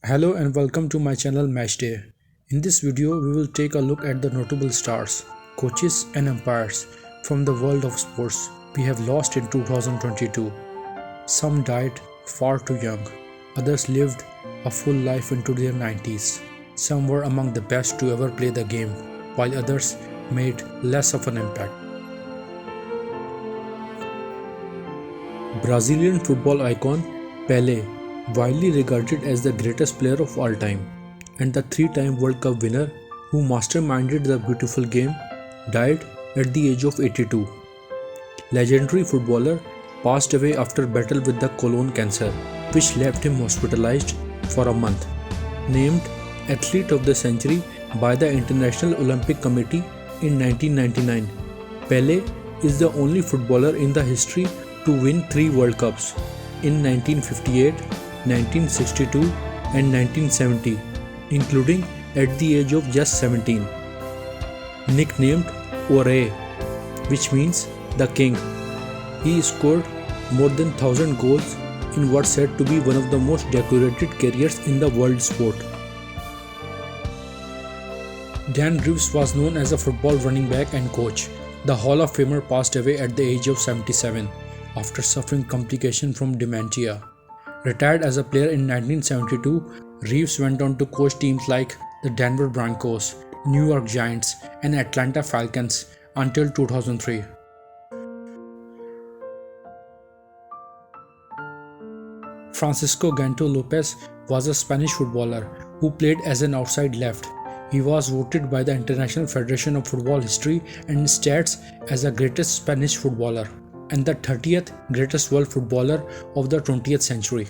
Hello and welcome to my channel Matchday. In this video, we will take a look at the notable stars, coaches and umpires from the world of sports we have lost in 2022. Some died far too young, others lived a full life into their 90s. Some were among the best to ever play the game, while others made less of an impact. Brazilian football icon Pelé, widely regarded as the greatest player of all time, and the three-time World Cup winner who masterminded the beautiful game, died at the age of 82. Legendary footballer passed away after battle with the colon cancer, which left him hospitalized for a month. Named Athlete of the Century by the International Olympic Committee in 1999, Pelé is the only footballer in the history to win 3 World Cups in 1958, 1962 and 1970, including at the age of just 17. Nicknamed Ore, which means the king, he scored more than 1,000 goals in what's said to be one of the most decorated careers in the world sport. Dan Reeves was known as a football running back and coach. The Hall of Famer passed away at the age of 77 after suffering complications from dementia. Retired as a player in 1972, Reeves went on to coach teams like the Denver Broncos, New York Giants, and Atlanta Falcons until 2003. Francisco Ganto Lopez was a Spanish footballer who played as an outside left. He was voted by the International Federation of Football History and Stats as the greatest Spanish footballer and the 30th greatest world footballer of the 20th century.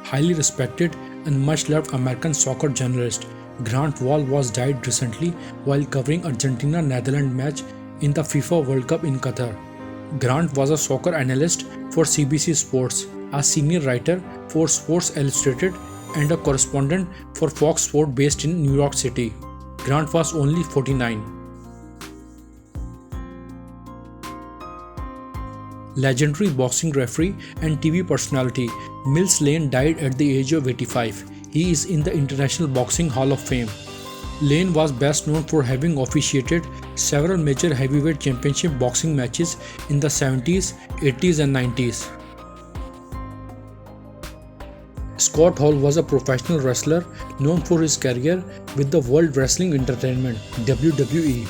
Highly respected and much loved American soccer journalist Grant Wahl was died recently while covering Argentina-Netherlands match in the FIFA World Cup in Qatar. Grant was a soccer analyst for CBC Sports, a senior writer for Sports Illustrated, and a correspondent for Fox Sports based in New York City. Grant was only 49. Legendary boxing referee and TV personality Mills Lane died at the age of 85. He is in the International Boxing Hall of Fame. Lane was best known for having officiated several major heavyweight championship boxing matches in the 70s, 80s and 90s. Scott Hall was a professional wrestler known for his career with the World Wrestling Entertainment (WWE).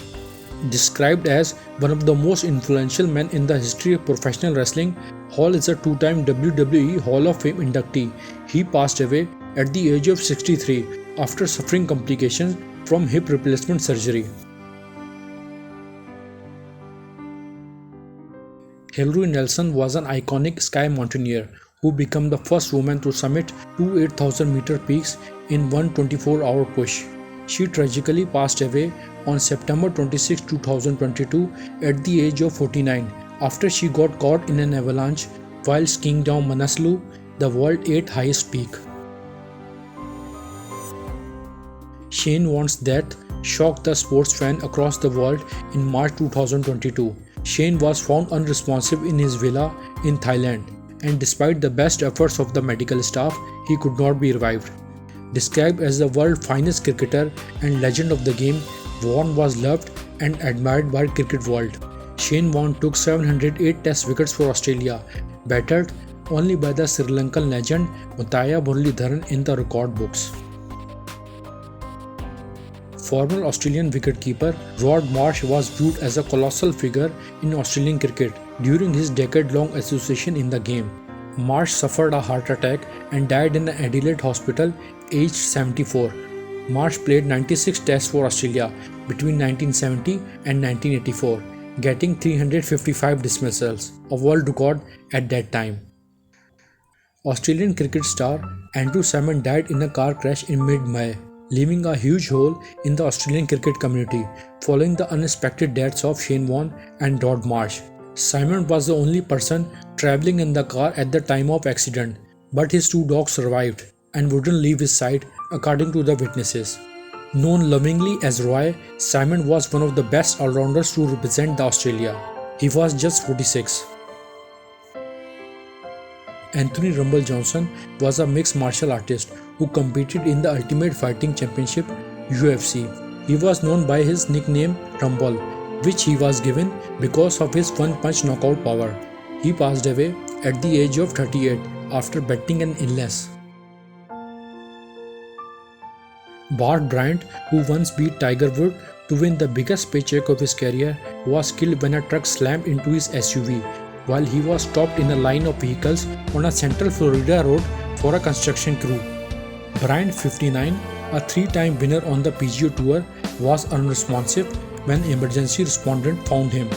Described as one of the most influential men in the history of professional wrestling, Hall is a 2-time WWE Hall of Fame inductee. He passed away at the age of 63 after suffering complications from hip replacement surgery. Hillary Nelson was an iconic sky mountaineer who became the first woman to summit two 8,000-meter peaks in one 24-hour push. She tragically passed away on September 26, 2022 at the age of 49 after she got caught in an avalanche while skiing down Manaslu, the world's 8th highest peak. Shane Warne's death shocked the sports fan across the world in March 2022. Shane was found unresponsive in his villa in Thailand, and despite the best efforts of the medical staff, he could not be revived. Described as the world's finest cricketer and legend of the game, Warne was loved and admired by the cricket world. Shane Warne took 708 test wickets for Australia, battered only by the Sri Lankan legend Muttiah Muralidharan in the record books. Former Australian wicketkeeper Rod Marsh was viewed as a colossal figure in Australian cricket during his decade-long association in the game. Marsh suffered a heart attack and died in an Adelaide hospital aged 74. Marsh played 96 tests for Australia between 1970 and 1984, getting 355 dismissals, a world record at that time. Australian cricket star Andrew Symonds died in a car crash in mid-May, leaving a huge hole in the Australian cricket community following the unexpected deaths of Shane Warne and Rod Marsh. Symonds was the only person travelling in the car at the time of accident, but his 2 dogs survived and wouldn't leave his side, according to the witnesses. Known lovingly as Roy, Symonds was one of the best all-rounders to represent Australia. He was just 46. Anthony Rumble Johnson was a mixed martial artist who competed in the Ultimate Fighting Championship (UFC). He was known by his nickname Rumble, which he was given because of his one-punch knockout power. He passed away at the age of 38 after battling an illness. Bart Bryant, who once beat Tiger Woods to win the biggest paycheck of his career, was killed when a truck slammed into his SUV while he was stopped in a line of vehicles on a Central Florida road for a construction crew. Bryant, 59, a three-time winner on the PGA Tour, was unresponsive when emergency respondents found him.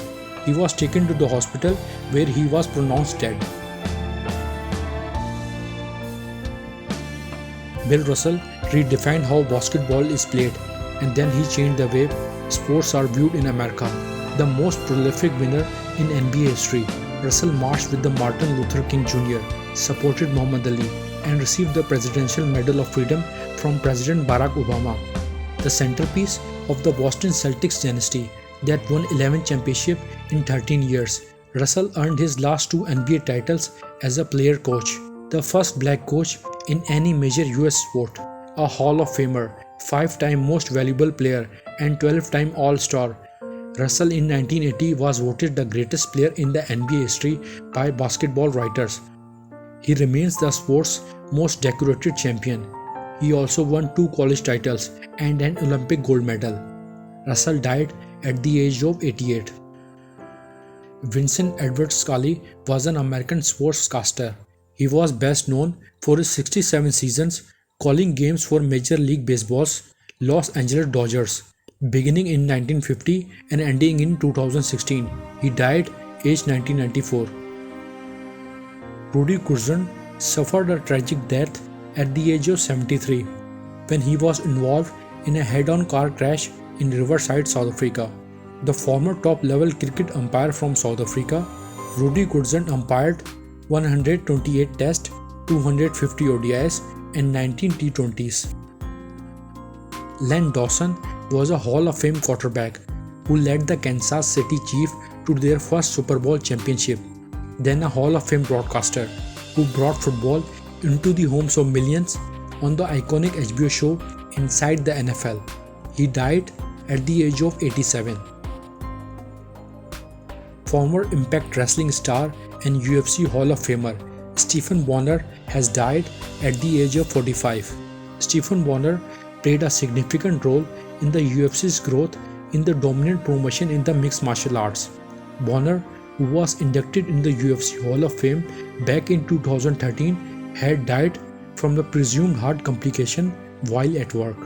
He was taken to the hospital where he was pronounced dead. Bill Russell redefined how basketball is played, and then he changed the way sports are viewed in America. The most prolific winner in NBA history, Russell marched with the Martin Luther King Jr., supported Muhammad Ali, and received the Presidential Medal of Freedom from President Barack Obama. The centerpiece of the Boston Celtics dynasty that won 11 championships in 13 years, Russell earned his last two NBA titles as a player coach, the first black coach in any major US sport, a Hall of Famer, 5-time most valuable player, and 12-time All-Star. Russell in 1980 was voted the greatest player in the NBA history by basketball writers. He remains the sport's most decorated champion. He also won 2 college titles and an Olympic gold medal. Russell died at the age of 88. Vincent Edward Scully was an American sportscaster. He was best known for his 67 seasons calling games for Major League Baseball's Los Angeles Dodgers, beginning in 1950 and ending in 2016. He died aged 1994. Rudy Curzon suffered a tragic death at the age of 73 when he was involved in a head-on car crash in Riverside, South Africa. The former top-level cricket umpire from South Africa, Rudy Curzon umpired 128 Tests, 250 ODIs, and 19 T20s. Len Dawson was a Hall of Fame quarterback who led the Kansas City Chiefs to their first Super Bowl championship, then a Hall of Fame broadcaster who brought football into the homes of millions on the iconic HBO show Inside the NFL. He died at the age of 87. Former Impact Wrestling star and UFC Hall of Famer Stephen Bonner has died at the age of 45. Stephen Bonner played a significant role in the UFC's growth in the dominant promotion in the mixed martial arts. Bonner, who was inducted in the UFC Hall of Fame back in 2013, had died from the presumed heart complication while at work.